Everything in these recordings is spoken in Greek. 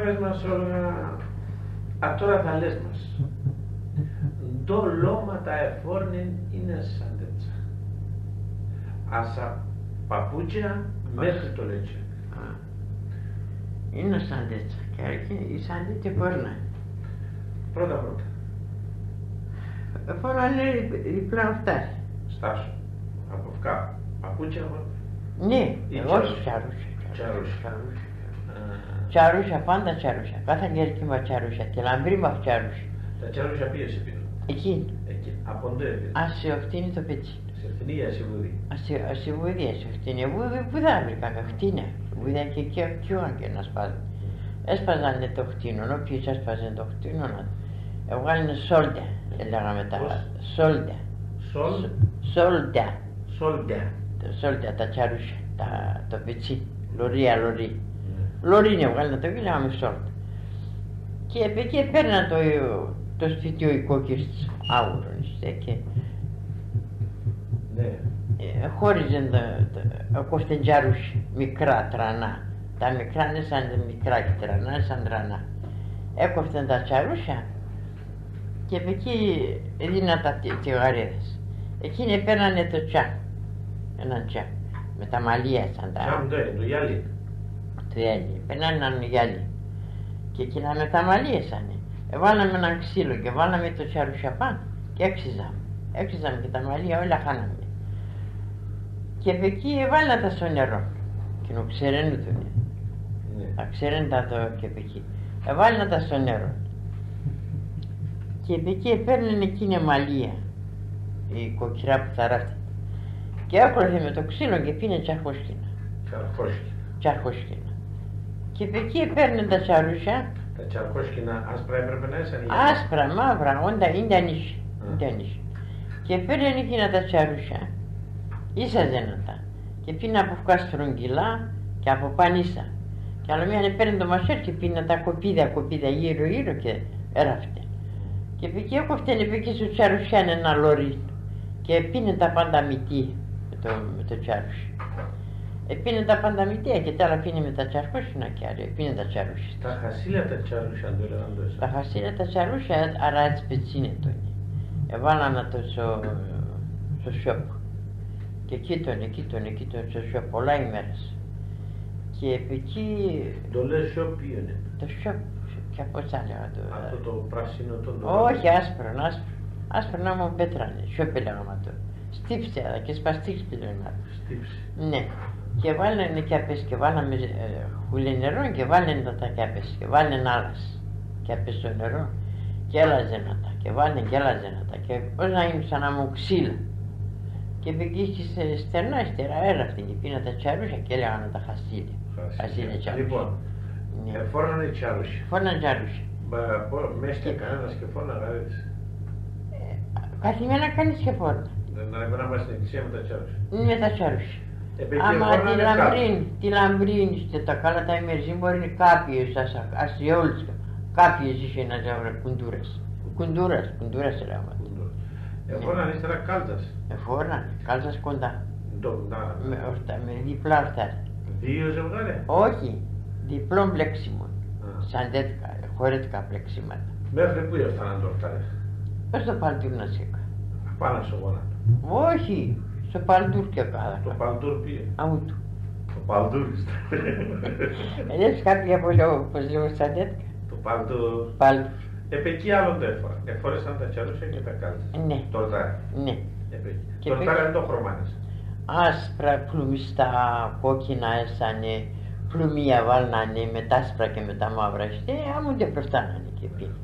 πες μας όλα, τώρα θα λες μας. Το λόματα εφόρνην είναι σαν τέτοια. Άσα παπούτσια μέχρι το λέτσι. Είναι σαν τέτοια και η σαν τέτοια πόρνα. Πρώτα. Φοράνε διπλά αυτά. Στάσου. Από αυτά. Παπούτσια. Ναι, εγώ τσαρούσα, πάντα τσαρούσα. Κάθε γερκήμα τσαρούσα, τη λαμπρή μα τσαρούσα. Τα τσαρούσα πίεση πίνω. Εκεί. Από ντο έπινε. Ασιοφτίνη το πετσί. Σε φτηνή ή ασιβούδη. Ασιβούδη, ασιοφτίνη. Βούδη που δεν βρήκαμε χτίνα. Βούδα και εκεί αυτιόν και να σπάζουν. Έσπαζανε το χτίνο, όποιος έσπαζε το χτίνο να έβγαλανε σόλτα, λέγαμε τα σόλτα. Σόλτα, τα τσαρούσα, το πετσί, λωρία. Λωρί είναι βγάλανε το και λέγαμε σόλτα. Και εκεί παίρναν το σπιτιό οι κόκκες άουρον, και χώριζαν ο κοστεντζάρους μικρά τρανά. Τα μικρά είναι σαν μικρά και τρανά, είναι σαν τρανά. Έκοφταν τα τσαρούσα και από εκεί έδιναν τα τσιγαρίδες. Εκείνοι παίρνανε το τσά, έναν τσά, με τα μαλλία σαν τα... Τσάμ το γυάλι. Το γυάλι, παίρνανε έναν γυάλι. Και εκείνα με τα μαλλία σανε. Βάλαμε έναν ξύλο και βάλαμε το τσαρούσα πάνω και έξιζαμε και τα μαλλία όλα χάναμε. Και από εκεί έβαλα τα στο νερό. Και νο ξέρουν το νερό. Τα ξέρουν τα το και από εκεί. Έβαλα τα στο νερό. Και από εκεί παίρνουν εκείνη μαλλία. Η κοκκυρά που θα ράφτει. Και έκολθε με το ξύλο και πίνε τσαρχόσκινα. Τσαρχόσκινα. Και από εκεί παίρνουν τα τσαρούσα. Τα τσαρχόσκινα άσπρα έπρεπε να ήσαν. Άσπρα, μαύρα, όντα είναι νύχη. Και παίρνουν εκείνα τα τσαρούσα. Ίσαζαν τα. Και πίνα από φκά στρογγυλά και από πανίσα. Και άλλο μία παίρνει το μασέρ και πίνα τα κοπίδα γύρω και έραφτε. Και από εκεί έκοφτεν επί εκεί στο τσαρουσιάν ένα λόρι και πίνε τα πάντα μυτή με το τσαρούσι. Πίνε τα πάντα μυτία και τώρα πίνε με τα τσαρκόσινα και άρα πίνε τα τσαρούσι. Τα χασίλια τα τσαρούσια το έλεγαν τόσο. Τα χασίλια τα τσαρούσια άρα έτσι πετσίνε τόνι. Εβάλανα το στο σιόπ. Και εκεί τον στο σιόπ πολλά ημέρες. Και επ' εκεί... Το λες σιόπ ποιο είναι? Το σιόπ, και πώς θα λέγα το... Αυτό το πράσινο τον... Όχι, άσπρο. Άσπρο να μου πέτρανε, σιόπ έλεγαμε το. Στύψε, αλλά και σπαστίξ πλέον. Στύψε. Ναι. Και βάλανε κιάπες και βάλαμε χουλί νερό και βάλανε τα κιάπες και βάλανε άλλας κιάπες στο νερό και έλαζε να τα και βάλανε και έλαζε να τα και πώς να είναι σαν να μου ξύλα. Και πήγε στερνά έραφτε και πίνα τα τσαρούσια και έλεγαν τα χασίλια. Χασίλια τσαρούσια. Λοιπόν, φόρνανε τσαρούσια. Φόρνανε τσαρούσια. Μέσα και κανένας και φόρνανε έτσι. Καθημερινά κανείς και φόρνα. Να πάμε στην εκκλησία με τα τσαρούσια. Με τα τσαρούσια. Άμα τη λαμπρίνη τα καλά τα ημερζή μπορεί κάποιες, ας όλες, κάποιες είχε να ζαβρε κουντούρας έλεγαμε. Εφόρνανε ύστερα κάλτας. Εφόρνανε, κάλτας κοντά. Με διπλά αυτά. Δύο ζευγάρια. Όχι, διπλό μπλέξιμο. Σαν τέτοια, χωρέτικα μπλέξιματα. Μέχρι πού έφταναν το φτάρι? Στο παλτούρ να σέκα. Πάνω στο γόνατο. Όχι, στο παλτούρ και κάτω. Το παλτούρ πήγε. Αούτου. Το παλτούρ. Λες κάποια πως λέω σαν τέτοια. Το παλτούρ. Παλτούρ. Εκεί άλλον το έφορα. Εφόρεσαν τα τσαρούσια και τα κάλτσα. Ναι. Τορτάρι. Ναι. Τορτάρι είναι το χρωμάνες. Άσπρα πλουμιστά κόκκινα έσανε, πλουμία βάλνανε με τα άσπρα και με τα μαύρα. Άμουν δεν προφτάνανε και πίνει.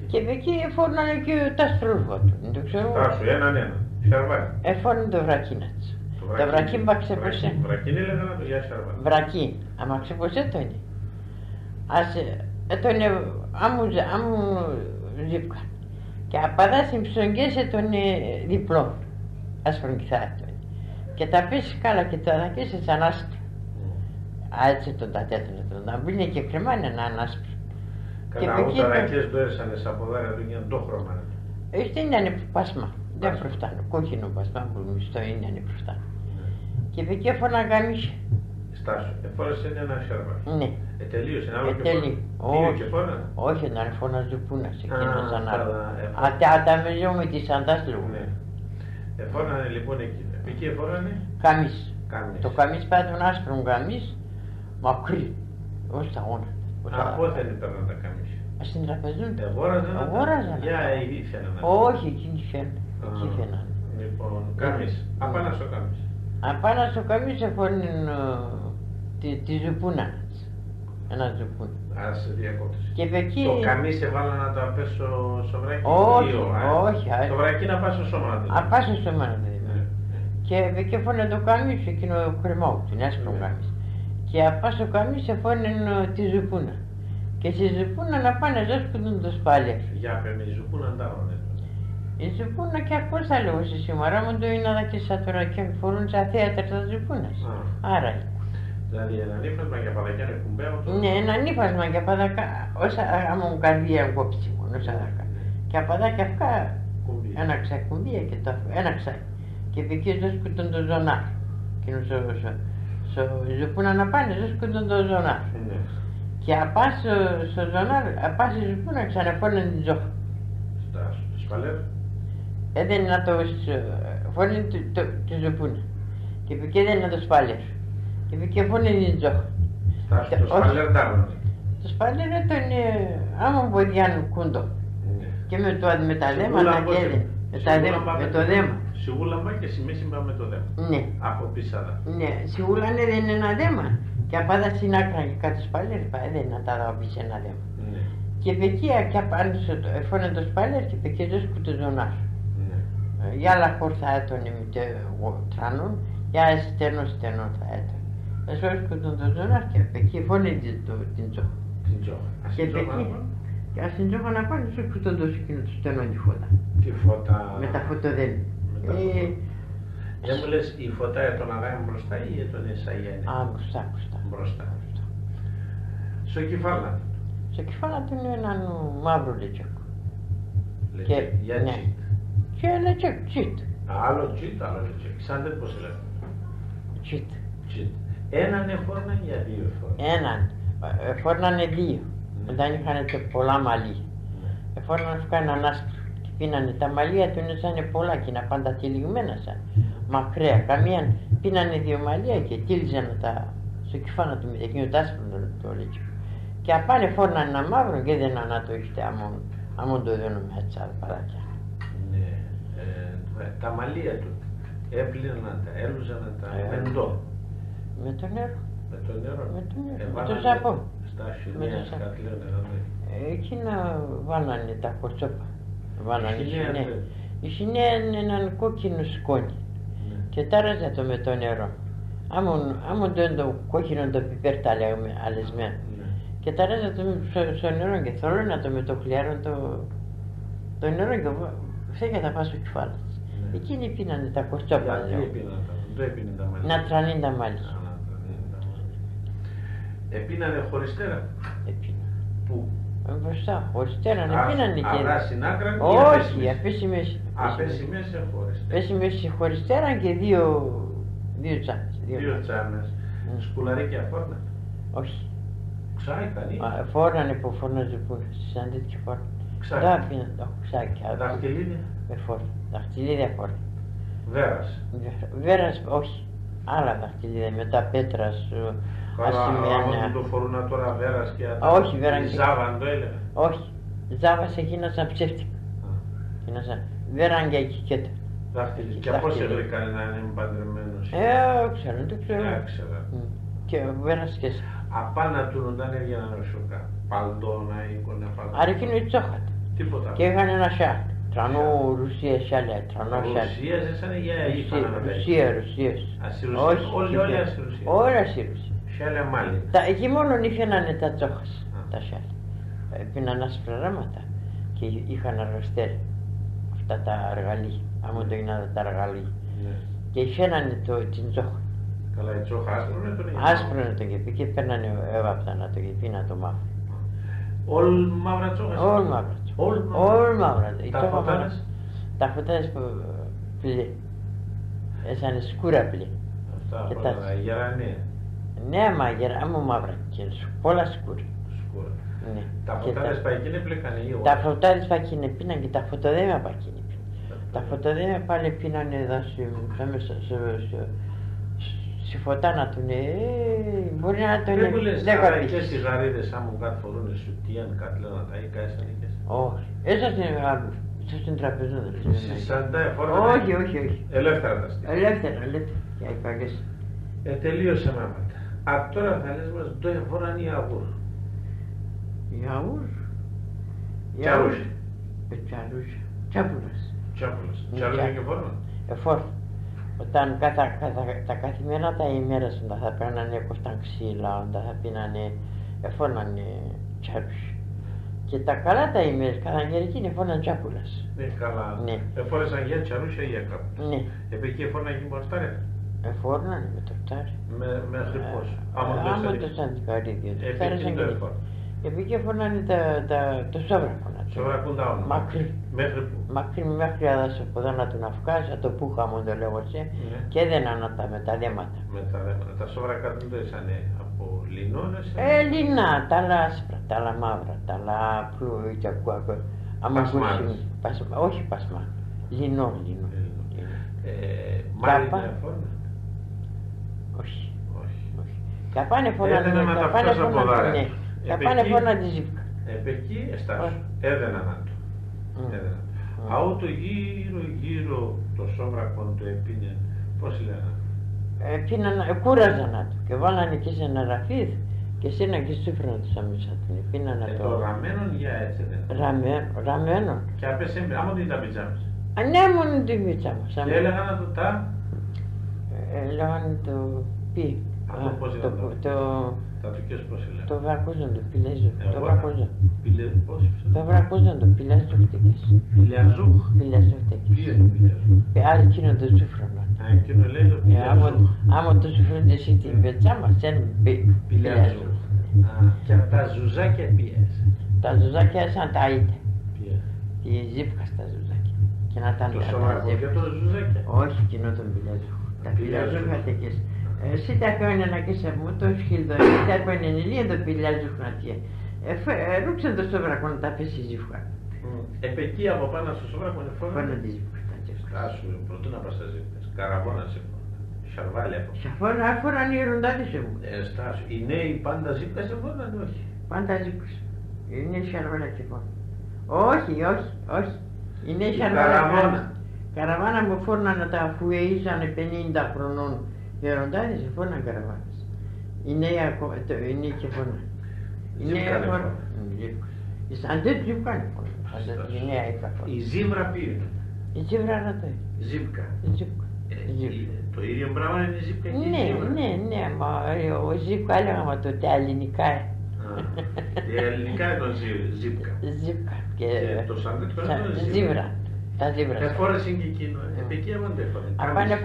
Και εκεί εφόρνανε και τα στρούργα του. Δεν το ξέρω. Στάσου, έναν. Σαρβάρι. Εφόρνανε το βρακίνα της. Το βρακί μπα ξεποσέ. Βρακί είναι λέγανε το για σαρβάρι. Βρακί. Άμα ξεποσέ το είναι. Το είναι άμου ζύπκα. Και απαντά συμψογγές το είναι διπλό. Άσπρον κιθάρι. Και τα πεις καλά και το ανακίσεις σαν άσπρο. Έτσι τον τα τέτοιο, να μπει και κρεμάνε να είναι άσπρο. Καλά, ούτε ρακές το έσανε σαν ποδάρια του είναι το χρώμα. Δεν είναι πασμά, δεν προφτάνω, κόκκινο πασμά που μισθό είναι προφτάνω. Και εκεί έφωνα γαμίσια. Στάσου, εφόρεσε ένα σέρβα. Ναι. Τελείωσε, ένα άλλο και Τελεί. Δύο και φόρα. Όχι, να φωνάζει πούνας εκείνος Α, ανάλογα. καλά, Τα με τις αντάστοιχα. Ναι. Εφόρανε λοιπόν εκεί. Εκεί εφόρανε. Καμίς. Καμίς. Το καμίς πάει τον άσπρο καμίς, μακρύ, ως τα γόνατα. Από δεν έπαιρναν τα καμίσια. Στην τραπεζούν. Αγόραζαν. Για ήθελαν. Όχι, εκείνοι φαίνουν. Εκεί φαίναν. Λοιπόν, καμίς. Απάνω στο καμίς. Απάνω στο καμίς εφόρνουν τη ζουπούνα. Ένα ζουπούν. Άρα σε διακόπτωση. Και εκεί... Το καμίς έβαλα να τα πέσω στο βράκι. Όχι, όχι. Το βράκι να πάει στο σώμα να το δει. Απάσω στο σώμα να το δει. Και εκεί φόρνε το καμίς, εκείνο κρεμό, την άσπρο καμίς. Και απάσω στο καμίς εφόρνουν τη ζουπούνα. Και στη ζουπούνα να πάνε ζώσκουν το σπάλια. Για πέμε, η ζουπούνα αντάρωνε. Η ζουπούνα και πώς θα λέω σε σήμερα μου το είναι και σαν τώρα και φορούν σαν θέατρα τα ζουπούνας. Άρα. Δηλαδή ένα νύφασμα για παδακιά είναι κουμπέο. Ναι, ένα νύφασμα για παδακά, όσα άμα μου καρδία κόψει μόνο, όσα δακά. Και απαδάκια αυτά, ένα ξακουμπία και το ένα ξάκι. Και εκεί ζώσκουν το ζωνάρ. Εκείνο στο ζουπούνα να πάνε ζώσκουν το ζωνάρ. Και απάς στο ζωνάρ, απάς στη ζουπούνα ξαναφόρνουν την ζώχα. Στα σπαλέρ. Έδαινε να το φόρνει τη ζουπούνα. Και εκεί έδαινε να το σπάλερ. Και εκεί φόρνει την ζώχα. Το σπαλέρ τάρωνε. Το σπάλερ ήταν άμα βοηθιάνουν κούντο. Και με τα δέματα και έδαινε. Με το δέμα. Σιγούλαμπα και σημαίσιμα με το δέμα. Ναι. Από πίσαρα. Ναι, σιγούλανε δεν είναι ένα δέμα. Και απάδα στην άκρα και κάτω σπάλερ, έδαινε να τα δω σε ένα δέμα. Και εκεί και απάνω φόρνε το σπάλερ και εκεί ζώσκουν το ζωνάρ. Για άλλα χώρτα έτωνε με το τρανούν, για στενό θα έτωνε. Ζώσκουν το ζωνάρ και εκεί φόρνε την ζώχα. Και εκεί, στην ζώχα να πάνε ζώσκουν το δώσει εκείνο το στενό τη φώτα. Τη φώτα. Με τα φωτοδέλη. Δεν μου λες η φωτά τον αγάπη μπροστά ή τον εσαγένει. Α, μπροστά. Στο κεφάλα. Στο κεφάλα του είναι έναν μαύρο λετσόκο. Για τσίτ. Και λετσόκο, τσίτ. Άλλο τσίτ, άλλο λετσόκο. Σαν δεν πώς λένε. Τσίτ. Έναν εφόρναν για δύο φορές. Έναν. Εφόρνανε δύο. Όταν είχαν πολλά μαλλί. Εφόρναν έναν άσπρο. Και πίνανε τα μαλλία του είναι σαν πολλά και να πάντα τυλιγμένα σαν. Μακραία. Καμία πίνανε δύο μαλλία και τύλιζαν τα στο κεφάλα του με εκείνο το άσπρο το λετσόκο. Και απάνε φόρναν ένα μαύρο και δεν να το έχετε αμόν το δίνουμε έτσι άλλα παράκια. Ναι. Τα μαλλία του έπλυναν τα, έλουζαν τα μεντό. Με το νερό. Με το νερό. Με το σαπό. Στα σινέα, κάτι λένε. Εκείνα βάλανε τα κορτσόπα. Βάλανε σινέα. Η σινέα είναι έναν κόκκινο σκόνη. Και τάραζε το με το νερό. Άμον το είναι το κόκκινο το πιπέρ τα λέγαμε αλεσμένο. Και ταράζα το στο νερό και θέλω να το με το χλιάρο το νερό και φέγα τα πάω στο κεφάλι. Εκείνοι πίνανε τα κορτσόπα. Δεν έπινε τα μαλλιά. Να τρανεί τα μαλλιά. Επίνανε χωριστέρα. Πού? Μπροστά, χωριστέρα, επίνανε και... Αυρά στην άκρα ή όχι, απέσει μέση. Απέσει μέση χωριστέρα. Απέσει μέση χωριστέρα και δύο τσάμες. Δύο τσάμες. Σκουλαρίκια φόρνα. Όχι. Ξάει κανεί. Φόρνανε που φόρναζε πούνες, σαν τέτοια φόρνα. Ξάκι. Τα αφήναν το ξάκια. Δαχτυλίδια. Με φόρνα, δαχτυλίδια φόρνα. Βέρας. Βέρας, όχι. Άλλα δαχτυλίδια, μετά πέτρας, ασημένια. Αν το φορούν τώρα βέρας και όχι, βέρας. Ζάβαν το έλεγα. Όχι. Ζάβας έγινασαν ψεύτικα. Βέραν και εκεί και τα. Δάχτυλι. Και πώς έγρικα να είναι παντρεμένος. Ξέρω, δεν το ξέρω. Και βέρας και εσύ. Απάνω του όταν έβγαιναν σοκά. Παλτόνα, εικόνα, παλτόνα. Άρα εκείνο η τσόχατα. Τίποτα. Και είχαν ένα σάλ. Τρανό Ρουσία σάλια, τρανό σάλ. Ρουσία ζέσανε για Ρουσία. Όχι, όλοι ασυρουσία. Όλοι ασυρουσία. Σάλια μάλλον. Εκεί μόνο είχαν τα τσόχας, τα σάλια. Πίναν άσπρα ράματα και είχαν αργαστέρ. Αυτά τα αργαλή, άμα το γίνανε τα αργαλή. Και είχαν την τσόχα. Καλά, η τσόχα άσπρωνε τον είχε. Άσπρωνε τον κεπί και παίρνανε έβαπτα να το κεπί να το μαύρο. Όλ μαύρα τσόχα. Όλ μαύρα. Τα φωτάνες. Τα φωτάνες που πλή. Έσανε σκούρα πλή. Αυτά όλα, γερανία. Ναι, μαγειρά μου μαύρα και πολλά σκούρα. Σκούρα. Ναι. Τα Και φωτάδες παγίνε πλέκανε ή τα φωτάδες πακίνε πίναν και τα φωτοδέμια πακίνε πίναν. Τα φωτοδέμια πάλι πίνανε εδώ στη φωτά να τον μπορεί να τον Δεν μου λες 10 άρα και πίσεις. στις γαρίδες άμα κάτι φορούν σουτίαν, κάτι λένε τα ή κάτι σαν είχες. Όχι. Έσαι στην τραπεζό δεν Στις σαντά εφόρμα. Όχι. Ελεύθερα τα στοιχεία. Ελεύθερα. Και οι παγές. Τελείωσε μάματα. Α, τώρα θα λες μας το εφόραν οι αγούρ. Γιαούρ. Τσαρούσι. Τσάπουλας. Τσάπουλας. Ναι, Τσαρούσι και φόρμα. Εφόρ. Όταν τα καθημερινά τα ημέρας όταν θα παίρνανε κόσταν ξύλα, όταν θα πίνανε, εφόρνανε τσάρουσι. Και τα καλά τα ημέρες, κατά γερικήν εφόρναν τσάπουλας. Ναι, καλά. Ναι. Εφόρεσαν για τσαρούσια ή για κάπου. Ναι. Εκεί εφόρναν και μορτάρια. Εφόρνανε με το φτάρι. Μέχρι πώς. Άμα το σαν την καρύδια. Εκεί το εφόρναν. Επειδή εφόρνανε το σόβρακο. Σόβρακον τα όνομα. Μακρύ. Μέχρι πού. Μέχρι αδάσο από εδώ να τον αυκάσα, το πούχα μου το λέγω σε, και έδαιναν με τα δέματα. Με τα δέματα. Τα σόβρακα δεν το ήσανε από λινόνες. Λινά, τα άλλα άσπρα, τα άλλα μαύρα, τα άλλα πιο Πασμάνες. Όχι πασμά. Λινό. Μάλιστα εφόρναν. Όχι. Όχι. Καπάνε φωνάνε. Έδαιναν να τα φτιάσω από δάρια. Καπάνε φωνάνε τη ζύβκα. Εκεί εστάσου. Έδαιναν να το. Αούτο γύρω το σόβρακο το επίνε. Πώς λέγανε. Κούραζαν να το και βάλανε και σε ένα ραφίδι και σε ένα και στούφρον τους αμέσα την. Πίνανε το ραμμένον για έτσι δεν. Ραμμένον. Και απέσαι άμα δεν τα πιτζάμες. Ναι, μόνο την πιτζάμα. Και έλεγαν να το τα. Έλεγαν το πι. Αυτό πώς ήταν τα tukές πώς έλεγαν. Το βρακούζαν το πιλέζο. Το βρακούζαν. Πώς το βρακούζαν το πιλέζο χτυκές. Πιλιαζούχ. Πιλέζο χτυκές. Άρα εκείνο το σούφρονο. Εκείνο λέει το πιλιαζούχ. Άμα το σούφρονο εσύ την πιτζάμα, σεν πιλέζο. Και τα ζουζάκια πιες. Τα ζουζάκια σαν τα είτε. Τη ζύφκα στα ζουζάκια. Και να τα το σοβαρό και το ζουζάκια. Όχι, εκείνο τον πιλέζο. Τα πιλέζο χτυκές. Εσύ τα έκανε να καίσα μου το σκύλδο, εσύ τα έκανε ηλία το πιλιάζω χνατία. Ρούξαν το σόβρακο να τα πέσει η ζύφκα. Εκεί από πάνω στο σόβρακο είναι φόρμα. Πάνω τη ζύφκα. Στάσου, πρωτού να πας στα ζύφκας. Καραβόνα σε φόρμα. Σαρβάλια από. Σαφώνα, άφοραν οι ροντάδες μου. Στάσου, οι νέοι πάντα ζύφκα σε φόρμα, όχι. Πάντα ζύφκας. Είναι σαρβάλια και φόρμα. Όχι. Είναι καραβόνα. Καραβάνα μου φόρναν τα αφού ήσανε 50 χρονών. Οι ροντάδες φόρναν καραβάνες. Οι νέοι και φόρναν. Ζύφκα δεν φόρναν. Σαν τέτοιο ζύφκαν φόρναν. Η ζύβρα ποιο είναι. Η ζύβρα ρωτάει. Ζύβκα. Το ίδιο πράγμα είναι η ζύβκα και η ζύβρα. Ναι, μα ο ζύβκα έλεγαμε το τα ελληνικά. Η ελληνικά είναι το ζύβκα. Ζύβκα. Και το σαν τέτοιο είναι το ζύβρα. Τα ζύβρα. Εφόρεσαι και εκείνο. Εκεί έμονται εφόρεν. Απάνε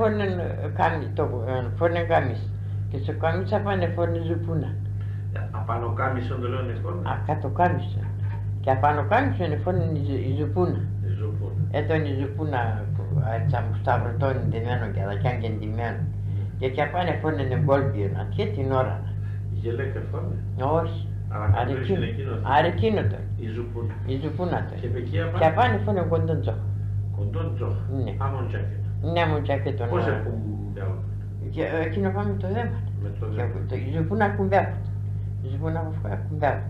φόρνε κάμις. Και στο κάμις απάνε φόρνε ζουπούνα. Απάνω κάμισον το λένε φόρνε. Κάτω κάμισον. Και απάνω κάμισον είναι φόρνε η ζουπούνα. Έτον η ζουπούνα τσαμουσταυρωτών ντυμένο και αδακιάν και ντυμένο. Και απάνε φόρνε εγκόλπιον, και την ώρα. Γελέκα φόρνε. Όχι. Αρεκίνο το. Η ζουπούνα το. Και απάνε φόρνε κοντόν τζόχο. Κοντόν τζόχο. Άμον τζάκετο. Ναι, άμον τζάκετο. Πώς εκουμπιάβουν. Και εκείνο πάμε το δέμα. Η ζουπούνα κουμπιάβουν. Η ζουπούνα κουμπιάβουν.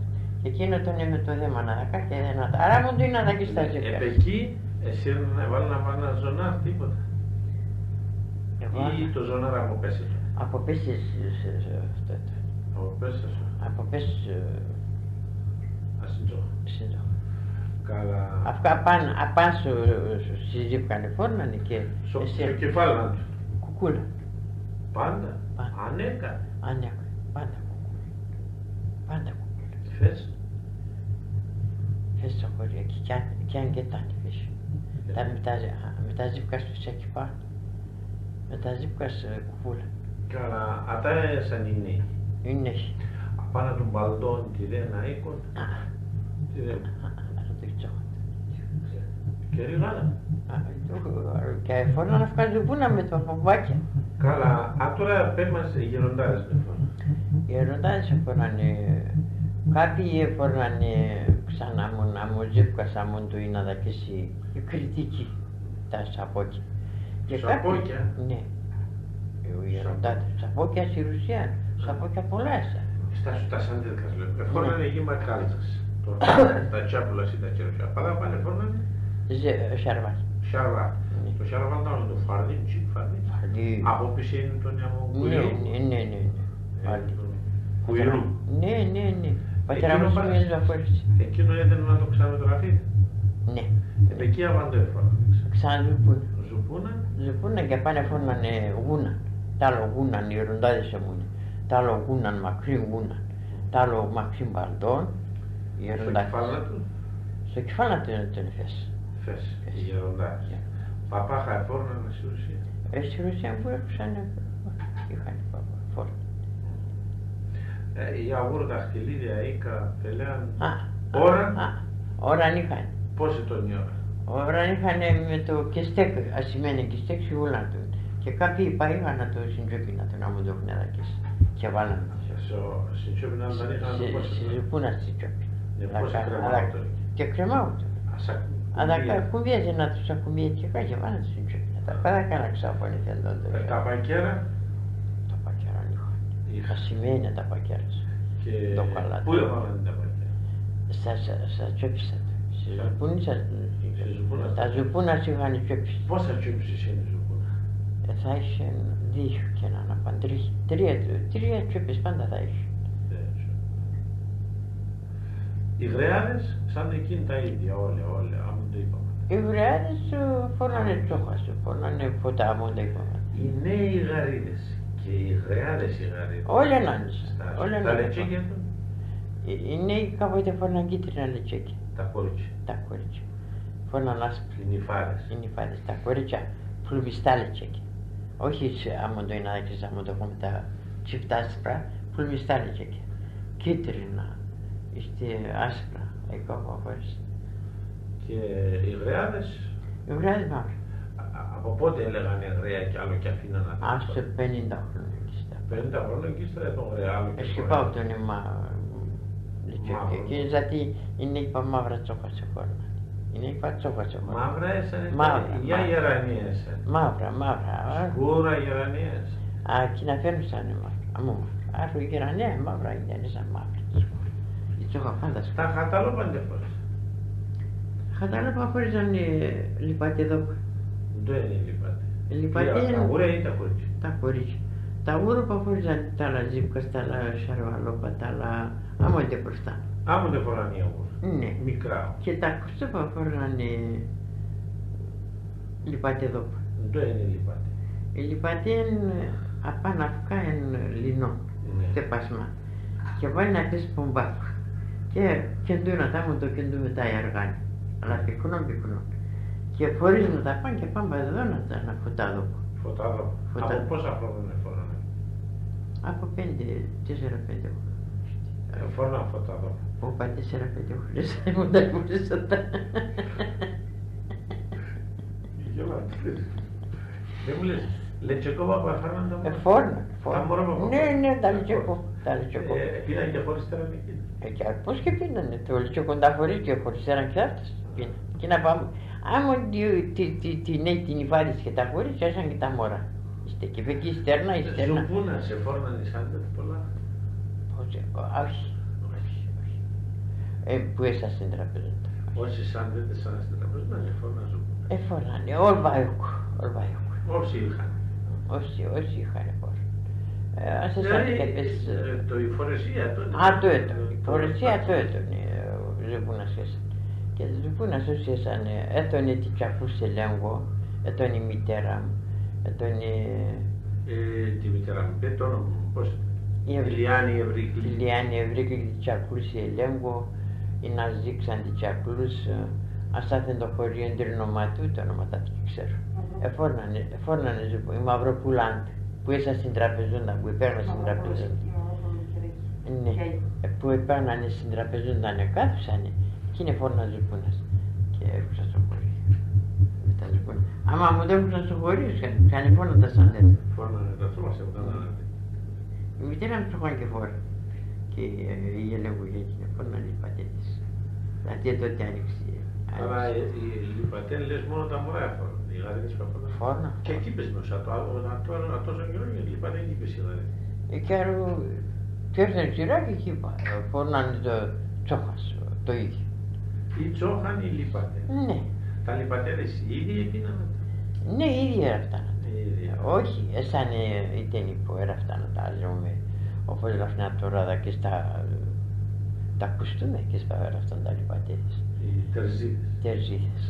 Και εκείνο τον είναι με το δέμα να δακά και δεν να τα. Άρα μου το είναι να δακεί στα ζύφια. Εκεί εσύ έβαλε να πάνε να ζωνάρ τίποτα. Ή το ζωνάρ από πέσει. Από πέσει. Από πέσει. Ασυντζό. Καλά. Αυτά απάνω συζύφκανε φόρνανε και... Στο κεφάλι να του. Κουκούλα. Πάντα. Ανέκα. Ανέκα. Πάντα κουκούλα. Πάντα κουκούλα. Θες. Θες το χωρί εκεί κι αν και τάνει φες. Με τα ζύφκας τους εκεί πάνω. Με τα ζύφκας κουκούλα. Καλά. Αυτά σαν είναι. Είναι. Απάνω του μπαλτών τη ρένα οίκον. Τι ρένα. Και ρίγανα. Και φόρνα να βγάζουν πούνα με τα φοβάκια. Καλά, τώρα πες μας γεροντάρες με φόρνα. Οι ερωτάδες φόρνανε, κάποιοι φόρνανε ξανά να μου ζεύκασα μόνο του είναι να δακίσει η κριτική, τα σαπόκια. Σαπόκια? Ναι, οι ερωτάδες, σαπόκια στη Ρουσία, σαπόκια πολλά εσά. Στα σαντέτκας λέω, φόρνανε εκεί μακάλτσας. Τα τσάπουλα ή τα τσεροσιαπάδα πάνε φόρνανε? Σαρβάλ. Σαρβάλ. Το σαρβάλ ήταν το φαρδί, τσικ φαρδί. Από πίσω είναι το νιάμο κουιλού. Ναι. Κουιλού. Ναι. Πατέρα μου σημαίνει ζωφόρηση. Εκείνο έδαινε να το ξαναγραφείτε. Ναι. Εκεί αβαντώ έφορα. Ξαναζουπούνα. Ζουπούνα. Ζουπούνα και πάνε φόρνανε γούνα. Τ' άλλο γούναν οι οροντάδες έμουνε. Τ' άλλο γούναν μακρύν γούναν. Τ' άλλο μακρύν μπαλτών. Στο κεφάλα του. Στο κεφάλα του είναι τον φες. Φες, οι γεροντάδες. Παπάχα εφόρνανε στη Ρωσία. Στη Ρωσία που έρχουσαν είχαν φόρνα. Οι αγούρ δαχτυλίδια ήκα πελέαν ώρα. Ώραν είχαν. Πόση τον η ώρα? Ώραν είχαν με το κεστέκ, ασημένε κεστέκ σιγούλαν του. Και κάποιοι είπα είχαν να το συντζόπινα του να μου το έχουν εδακίσει. Και βάλανε. Συντζόπινα δεν είχαν να το πόσο? Συζουπούνα συντζόπινα. Πόσο κρεμάω τώρα? Και κρεμάω τώρα. Αλλά κουμπιάζει να τους ακουμπιέται και κάγε βάλανε συντζόπινα. Τα πέρα κάνα ξάπονε θελόν τώρα. Τα πακέρα? Τα πακέρα είχα. Ασημένε τα πακέρα. Και πού έβαλαν τα πακέρα? Στα τσόπισα του. Τα ζουπούνα σου είχαν τσόπισα. Πόσα τσόπισες είναι η ζουπούνα? Θα είχε δύο και έναν απαν. Τρία τσόπις πάντα θα είχε. Οι γραιάδες σαν εκείνη τα ίδια όλα, άμα το είπαμε. Οι γραιάδες φόρνανε τσόχα σου, φόρνανε φωτά, άμα το είπαμε. Οι νέοι γαρίδες και οι γραιάδες οι γαρίδες. Όλα ενάντισαν. Τα λετσέκια του? Οι νέοι κάποτε φόρναν κίτρινα λετσέκια. Τα κόριτσια. Τα κόριτσια. Φόρναν άσπρα. Οι νυφάρες. Οι νυφάρες. Τα κόριτσια πλουμιστά λετσέκια. Όχι άμα το είναι άκρης, άμα το έχουμε τα τσιφτά άσπρα, πλουμιστά λετσέκια. Κίτρινα. Είστε άσπρα, εγώ χωρίς. Και οι γραιάδες? Οι γραιάδες μαύροι. Από πότε έλεγανε γραία κι άλλο κι αφήναν να τα Ας σε 50 χρόνια ύστερα. 50 χρόνια και ύστερα τον γρεάλο και Σκυπάω τον είναι και γιατί είναι είπα μαύρα τσόχα σε χώρα. Είναι είπα τσόχα σε χώρα. Μαύρα έσανε? Μαύρα. Για γερανία έσανε? Μαύρα. Σκούρα γερανία έσανε? Εκεί να φέρνουν σαν μαύρα. Αμού μαύρα. Άρα η γερανία μαύρα είναι σαν μαύρα. Η τσόχα πάντα σκούρα. Τα χατάλωπαν δεν φορές? Χατάλωπα χωρίζαν λιπάτε εδώ. Δεν είναι λιπάτε. Τα γούρα ή τα κορίτσια? Τα κορίτσια. Τα γούρα που χωρίζαν τα άλλα ζύβκας, τα άλλα σαρβαλόπα, τα άλλα άμοντε μπροστά. Άμοντε φοράνε οι αγούρες? Ναι. Μικρά. Και τα κουστόπα φοράνε λιπάτε εδώ. Δεν είναι λιπάτε. Η λιπάτε είναι απάνω αυκά είναι λινό. Τεπάσμα. Και βάλει να πέσει πομπάκου. Και κεντούνα τα μου το κεντού μετά η αργάνη. Αλλά πυκνών. Και χωρίς να τα πάνε και πάμε εδώ να φωτάδω. Φωτάδω. Από πόσα χρόνια φοράνε? Από 4-5 Φορνά φωτάδω. Όπα 4-5 χωρίς να μου τα χωρίς αυτά. Δεν μου λες, λετσεκόβα που έφεραν τα μόρα? Φόρνα. Ναι, τα λετσεκό. Πήραν και χωρίς τέραν εκείνα? Πώς και πίνανε, το λετσεκό τα χωρίς και χωρίς τέραν και αυτές. Και να πάμε, άμα την υφάρις και τα χωρίς, έσαν και τα μόρα. Είστε και εκεί στέρνα, η στέρνα. Ζουπούνα σε φόρναν οι σάντες πολλά? Όχι. Που έσαν στην τραπέζα. Όσοι σάντες έσαν στην τραπέζα, δεν φόρναν ζουπούνα. Φόρνανε, όλβαϊκό. Όσοι είχαν. Όσοι είχαν φόρνα. Η φορεσία τότε. Η φορεσία το έτωνε ζουπούνα σχέση. Και ζουπούνα όσοι έσαν, έτωνε τι τσακούσε λέγω, έτωνε η μητέρα μου, έτωνε... Τη μητέρα μου, πέτω όνομα μου, πώς ήταν? Λιάννη Ευρύκλη. Λιάννη Ευρύκλη τη τσακούσε λέγω, ή να ζήξαν τη τσακούσε, ασάθεν το χωρίο εντρινομά του, το όνομα τα ξέρω. Φόρνανε ζουπούνα, η μαυροπουλάντη. Που ήσαν στην τραπεζούντα, που υπέρναν στην τραπεζούντα. Ναι, που υπέρνανε στην τραπεζούντα, κάθουσανε και είναι φόρνα ζουπούνας. Και έρχουσαν στο χωρίο. Με τα ζουπούνα. Άμα μου το έρχουσαν στο χωρίο, κάνε φόρνα τα σαντέτα. Φόρνανε τα σώμα σε βγάλανε. Η μητέρα μου το χώνει και φόρνα. και είχε λέγω για εκείνη φωνали οι πατέρες. Δηλαδή τότε άνοιξε. Αλλά οι λιπατές λες μόνο τα μωρά φόρνουν, οι γαρίδες παππούδες. Φόρνα. Και εκεί πες μέσα, τόσο καιρό οι λιπατές εκεί πες οι γαρίδες. Και άρα, και ήρθε τσιράκι εκεί φόρνανε το τσόχας, το ίδιο. Οι τσόχαν οι λιπατές. Ναι. Τα λιπατέδες οι ίδιοι πίνανε. Ναι, οι ίδιοι έραφτανε. Όχι, σαν ήταν που έραφτανε τα λέμε, όπως ράφτανε τώρα και στα τα κουστούμια και στα έραφταν τα λιπατέδες. Οι τερζίδες.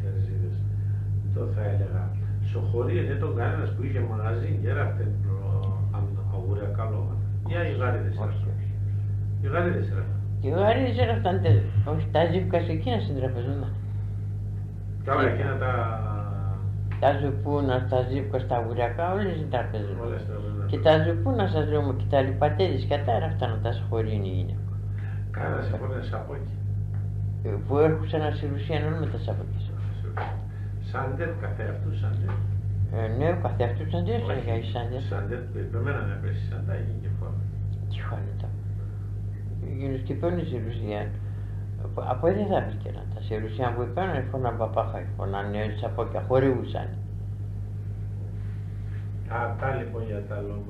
Τερζίδες. Το θα έλεγα. Στο χωρί δεν τον κανένας που είχε μαγαζί και έραφτε αγουριακά λόγια. Για οι γαρίδες έραφταν. Οι γαρίδες έραφταν. Οι γαρίδες έραφταν, όχι, τα ζύβκα σε εκείνα στην τραπεζούνα. Καλά, εκείνα τα ζουπούνα, τα ζύβκα, στα αγουριακά, όλες οι τραπεζούνα. όλες τραπεζούνα. Και τα ζουπούνα σας λέμε και τα λιπατέδες και τα έραφταν τα σχολήνοι είναι. Κάνα σε φόρνε σαπόκι. Που έρχουσαν να σειρουσίαν όλοι με τα σαπόκια. Σάντετ, καθεαυτού σάντετ. Ναι, καθεαυτού σαντές έλεγα οι σάντες. Σάντετ, πεμένα να πέσει σαντά, έγινε και φόρμα. Τι χάνεται. Γίνος και παίρνει σειρουσίαν. Από δεν θα βρήκε να τα σειρουσίαν που παίρνουν φωναν παπάχα, φωναν σαπόκια, χωριούσαν. Αυτά λοιπόν για τα λόγια.